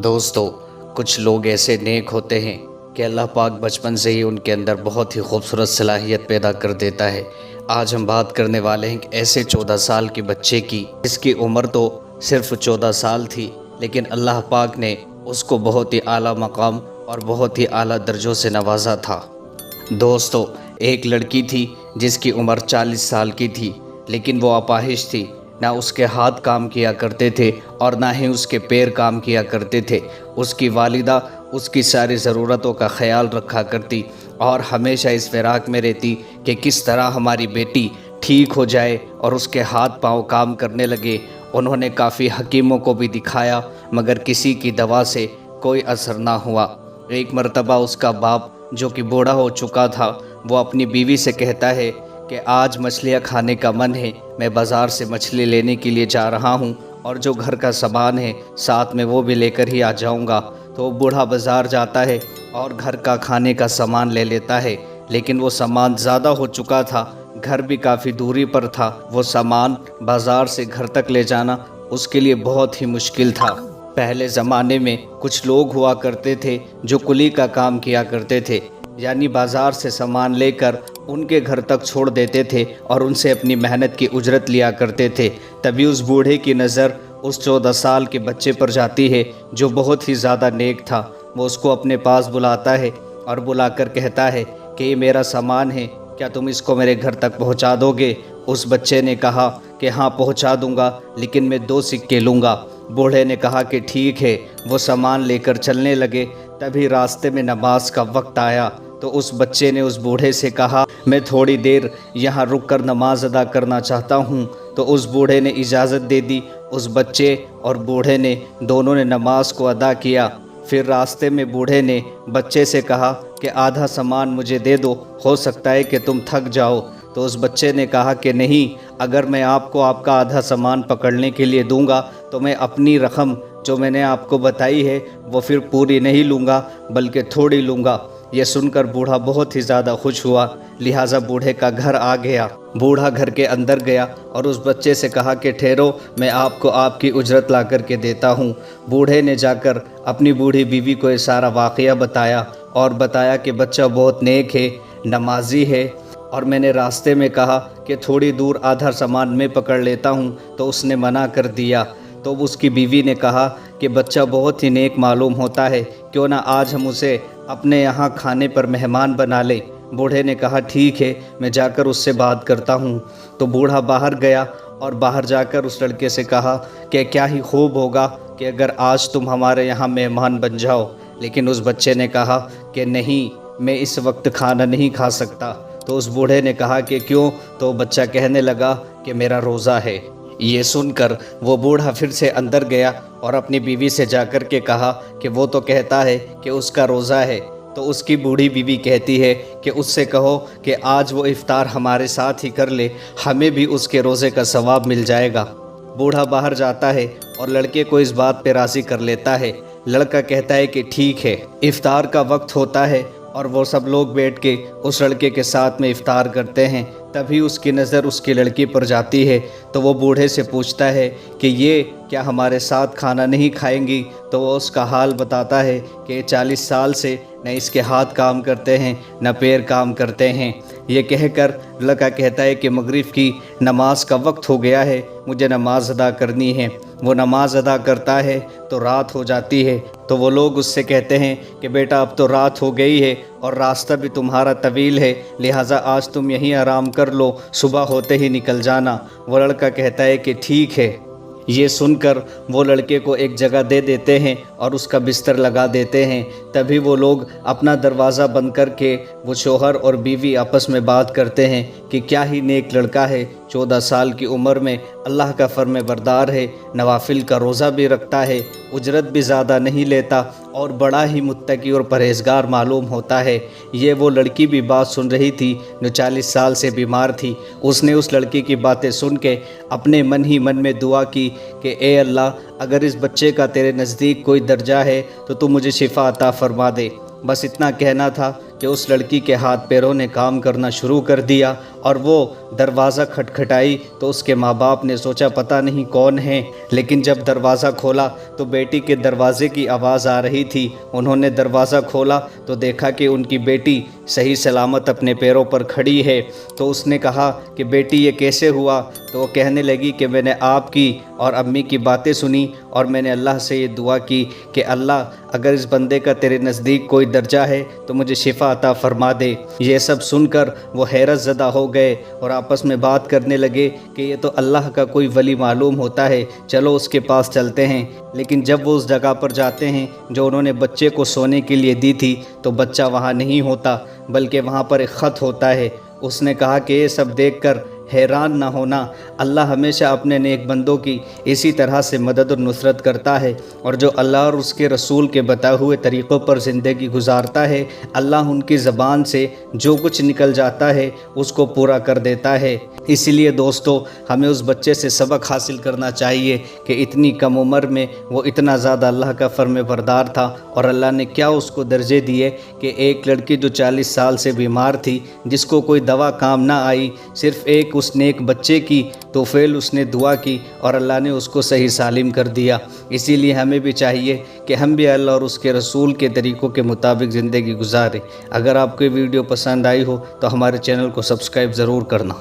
دوستو، کچھ لوگ ایسے نیک ہوتے ہیں کہ اللہ پاک بچپن سے ہی ان کے اندر بہت ہی خوبصورت صلاحیت پیدا کر دیتا ہے۔ آج ہم بات کرنے والے ہیں کہ ایسے 14 سال کے بچے کی، جس کی عمر تو صرف 14 سال تھی، لیکن اللہ پاک نے اس کو بہت ہی اعلیٰ مقام اور بہت ہی اعلیٰ درجوں سے نوازا تھا۔ دوستو، ایک لڑکی تھی جس کی عمر 40 سال کی تھی، لیکن وہ اپاہج تھی۔ نہ اس کے ہاتھ کام کیا کرتے تھے اور نہ ہی اس کے پیر کام کیا کرتے تھے۔ اس کی والدہ اس کی ساری ضرورتوں کا خیال رکھا کرتی اور ہمیشہ اس فراق میں رہتی کہ کس طرح ہماری بیٹی ٹھیک ہو جائے اور اس کے ہاتھ پاؤں کام کرنے لگے۔ انہوں نے کافی حکیموں کو بھی دکھایا، مگر کسی کی دوا سے کوئی اثر نہ ہوا۔ ایک مرتبہ اس کا باپ، جو کہ بوڑھا ہو چکا تھا، وہ اپنی بیوی سے کہتا ہے کہ آج مچھلیاں کھانے کا من ہے، میں بازار سے مچھلی لینے کے لیے جا رہا ہوں اور جو گھر کا سامان ہے ساتھ میں وہ بھی لے کر ہی آ جاؤں گا۔ تو وہ بوڑھا بازار جاتا ہے اور گھر کا کھانے کا سامان لے لیتا ہے، لیکن وہ سامان زیادہ ہو چکا تھا، گھر بھی کافی دوری پر تھا۔ وہ سامان بازار سے گھر تک لے جانا اس کے لیے بہت ہی مشکل تھا۔ پہلے زمانے میں کچھ لوگ ہوا کرتے تھے جو کلی کا کام کیا کرتے تھے، یعنی بازار سے سامان لے کر ان کے گھر تک چھوڑ دیتے تھے اور ان سے اپنی محنت کی اجرت لیا کرتے تھے۔ تبھی اس بوڑھے کی نظر اس 14 سال کے بچے پر جاتی ہے جو بہت ہی زیادہ نیک تھا۔ وہ اس کو اپنے پاس بلاتا ہے اور بلا کر کہتا ہے کہ یہ میرا سامان ہے، کیا تم اس کو میرے گھر تک پہنچا دو گے؟ اس بچے نے کہا کہ ہاں پہنچا دوں گا، لیکن میں 2 سکے لوں گا۔ بوڑھے نے کہا کہ ٹھیک ہے۔ وہ سامان لے کر چلنے لگے۔ تبھی راستے میں نماز کا وقت آیا تو اس بچے نے اس بوڑھے سے کہا میں تھوڑی دیر یہاں رک کر نماز ادا کرنا چاہتا ہوں۔ تو اس بوڑھے نے اجازت دے دی۔ اس بچے اور بوڑھے نے دونوں نے نماز کو ادا کیا۔ پھر راستے میں بوڑھے نے بچے سے کہا کہ آدھا سامان مجھے دے دو، ہو سکتا ہے کہ تم تھک جاؤ۔ تو اس بچے نے کہا کہ نہیں، اگر میں آپ کو آپ کا آدھا سامان پکڑنے کے لیے دوں گا تو میں اپنی رقم جو میں نے آپ کو بتائی ہے وہ پھر پوری نہیں لوں گا، بلکہ تھوڑی لوں گا۔ یہ سن کر بوڑھا بہت ہی زیادہ خوش ہوا، لہٰذا بوڑھے کا گھر آ گیا۔ بوڑھا گھر کے اندر گیا اور اس بچے سے کہا کہ ٹھہرو، میں آپ کو آپ کی اجرت لا کر کے دیتا ہوں۔ بوڑھے نے جا کر اپنی بوڑھی بیوی کو یہ سارا واقعہ بتایا اور بتایا کہ بچہ بہت نیک ہے، نمازی ہے، اور میں نے راستے میں کہا کہ تھوڑی دور آدھا سامان میں پکڑ لیتا ہوں تو اس نے منع کر دیا۔ تو اس کی بیوی نے کہا کہ بچہ بہت ہی نیک معلوم ہوتا ہے، کیوں نہ آج ہم اسے اپنے یہاں کھانے پر مہمان بنا لیں۔ بوڑھے نے کہا ٹھیک ہے، میں جا کر اس سے بات کرتا ہوں۔ تو بوڑھا باہر گیا اور باہر جا کر اس لڑکے سے کہا کہ کیا ہی خوب ہوگا کہ اگر آج تم ہمارے یہاں مہمان بن جاؤ، لیکن اس بچے نے کہا کہ نہیں، میں اس وقت کھانا نہیں کھا سکتا۔ تو اس بوڑھے نے کہا کہ کیوں؟ تو بچہ کہنے لگا کہ میرا روزہ ہے۔ یہ سن کر وہ بوڑھا پھر سے اندر گیا اور اپنی بیوی سے جا کر کے کہا کہ وہ تو کہتا ہے کہ اس کا روزہ ہے۔ تو اس کی بوڑھی بیوی کہتی ہے کہ اس سے کہو کہ آج وہ افطار ہمارے ساتھ ہی کر لے، ہمیں بھی اس کے روزے کا ثواب مل جائے گا۔ بوڑھا باہر جاتا ہے اور لڑکے کو اس بات پہ راضی کر لیتا ہے۔ لڑکا کہتا ہے کہ ٹھیک ہے۔ افطار کا وقت ہوتا ہے اور وہ سب لوگ بیٹھ کے اس لڑکے کے ساتھ میں افطار کرتے ہیں۔ تبھی اس کی نظر اس کی لڑکی پر جاتی ہے تو وہ بوڑھے سے پوچھتا ہے کہ یہ کیا ہمارے ساتھ کھانا نہیں کھائیں گی؟ تو وہ اس کا حال بتاتا ہے کہ 40 سال سے نہ اس کے ہاتھ کام کرتے ہیں نہ پیر کام کرتے ہیں۔ یہ کہہ کر لڑکا کہتا ہے کہ مغرب کی نماز کا وقت ہو گیا ہے، مجھے نماز ادا کرنی ہے۔ وہ نماز ادا کرتا ہے تو رات ہو جاتی ہے۔ تو وہ لوگ اس سے کہتے ہیں کہ بیٹا اب تو رات ہو گئی ہے اور راستہ بھی تمہارا طویل ہے، لہٰذا آج تم یہیں آرام کر لو، صبح ہوتے ہی نکل جانا۔ وہ لڑکا کہتا ہے کہ ٹھیک ہے۔ یہ سن کر وہ لڑکے کو ایک جگہ دے دیتے ہیں اور اس کا بستر لگا دیتے ہیں۔ تبھی وہ لوگ اپنا دروازہ بند کر کے وہ شوہر اور بیوی آپس میں بات کرتے ہیں کہ کیا ہی نیک لڑکا ہے، 14 سال کی عمر میں اللہ کا فرم بردار ہے، نوافل کا روزہ بھی رکھتا ہے، اجرت بھی زیادہ نہیں لیتا اور بڑا ہی متقی اور پرہیزگار معلوم ہوتا ہے۔ یہ وہ لڑکی بھی بات سن رہی تھی جو 40 سال سے بیمار تھی۔ اس نے اس لڑکی کی باتیں سن کے اپنے من ہی من میں دعا کی کہ اے اللہ، اگر اس بچے کا تیرے نزدیک کوئی درجہ ہے تو تو مجھے شفا عطا فرما دے۔ بس اتنا کہنا تھا کہ اس لڑکی کے ہاتھ پیروں نے کام کرنا شروع کر دیا اور وہ دروازہ کھٹکھٹائی تو اس کے ماں باپ نے سوچا پتہ نہیں کون ہے، لیکن جب دروازہ کھولا تو بیٹی کے دروازے کی آواز آ رہی تھی۔ انہوں نے دروازہ کھولا تو دیکھا کہ ان کی بیٹی صحیح سلامت اپنے پیروں پر کھڑی ہے۔ تو اس نے کہا کہ بیٹی یہ کیسے ہوا؟ تو وہ کہنے لگی کہ میں نے آپ کی اور امی کی باتیں سنی اور میں نے اللہ سے یہ دعا کی کہ اللہ اگر اس بندے کا تیرے نزدیک کوئی درجہ ہے تو مجھے شفا عطا فرما دے۔ یہ سب سن کر وہ حیرت زدہ ہو گئے اور آپس میں بات کرنے لگے کہ یہ تو اللہ کا کوئی ولی معلوم ہوتا ہے، چلو اس کے پاس چلتے ہیں۔ لیکن جب وہ اس جگہ پر جاتے ہیں جو انہوں نے بچے کو سونے کے لیے دی تھی تو بچہ وہاں نہیں ہوتا، بلکہ وہاں پر ایک خط ہوتا ہے۔ اس نے کہا کہ یہ سب دیکھ کر حیران نہ ہونا، اللہ ہمیشہ اپنے نیک بندوں کی اسی طرح سے مدد اور نصرت کرتا ہے، اور جو اللہ اور اس کے رسول کے بتائے ہوئے طریقوں پر زندگی گزارتا ہے، اللہ ان کی زبان سے جو کچھ نکل جاتا ہے اس کو پورا کر دیتا ہے۔ اسی لیے دوستو ہمیں اس بچے سے سبق حاصل کرنا چاہیے کہ اتنی کم عمر میں وہ اتنا زیادہ اللہ کا فرم بردار تھا، اور اللہ نے کیا اس کو درجے دیے کہ ایک لڑکی جو 40 سال سے بیمار تھی، جس کو کوئی دوا کام نہ آئی، صرف ایک اس نیک بچے کی توفیل اس نے دعا کی اور اللہ نے اس کو صحیح سالم کر دیا۔ اسی لیے ہمیں بھی چاہیے کہ ہم بھی اللہ اور اس کے رسول کے طریقوں کے مطابق زندگی گزاریں۔ اگر آپ کو یہ ویڈیو پسند آئی ہو تو ہمارے چینل کو سبسکرائب ضرور کرنا۔